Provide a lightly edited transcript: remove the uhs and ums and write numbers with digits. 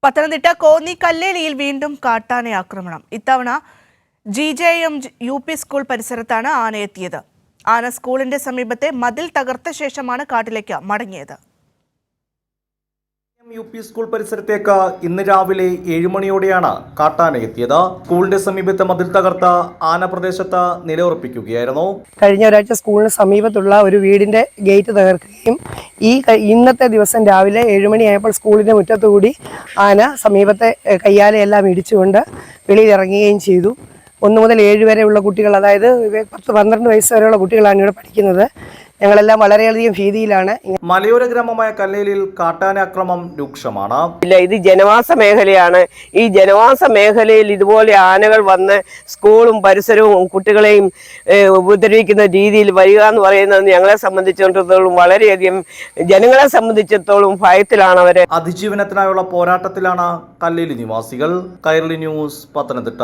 പത്തനംതിട്ട കോന്നി കല്ലേലിയിൽ വീണ്ടും കാട്ടാന ആക്രമണം. ഇത്തവണ GJM UP സ്കൂൾ പരിസരത്താണ് ആന എത്തിയത്. ആന സ്കൂളിന്റെ സമീപത്തെ മതിൽ തകർത്ത ശേഷമാണ് കാട്ടിലേക്ക് മടങ്ങിയത്. UP സ്കൂൾ പരിസരത്തേക്ക് ഇന്ന് രാവിലെ 7 മണിയോടെയാണ് കാട്ടാന എത്തിയത്. സ്കൂളിന്റെ സമീപത്തെ മതിൽ തകർത്ത ആന പ്രദേശത്ത് നിലയുറപ്പിക്കുകയായിരുന്നു. കഴിഞ്ഞ ഒരാഴ്ച സ്കൂളിന് സമീപത്തുള്ള ഒരു വീടിന്റെ ഗേറ്റ് തകർക്കുകയും ഇന്നത്തെ ദിവസം രാവിലെ 7 മണിയായപ്പോൾ സ്കൂളിന്റെ മുറ്റത്തുകൂടി ആന സമീപത്തെ കയ്യാലയെല്ലാം ഇടിച്ചുകൊണ്ട് വെളിയിലിറങ്ങുകയും ചെയ്തു. 1 മുതൽ 7 വരെയുള്ള കുട്ടികൾ, അതായത് 10-12 വയസ്സ് വരെയുള്ള കുട്ടികളാണ് ഇവിടെ പഠിക്കുന്നത്. ഞങ്ങളെല്ലാം വളരെയധികം ഭീതിയിലാണ്. മലയോര ഗ്രാമമായ കല്ലേലിൽ കാട്ടാന ആക്രമണം രൂക്ഷമാണ്. ഇത് ജനവാസ മേഖലയാണ്. ഈ ജനവാസ മേഖലയിൽ ഇതുപോലെ ആനകൾ വന്ന് സ്കൂളും പരിസരവും കുട്ടികളെയും ഉപദ്രവിക്കുന്ന രീതിയിൽ വരിക എന്ന് പറയുന്നത് ഞങ്ങളെ സംബന്ധിച്ചിടത്തോളം വളരെയധികം, ജനങ്ങളെ സംബന്ധിച്ചിടത്തോളം ഭയത്തിലാണ് അവര്. അതിജീവനത്തിനായുള്ള പോരാട്ടത്തിലാണ് കല്ലേലി നിവാസികൾ. കൈരളി ന്യൂസ്, പത്തനംതിട്ട.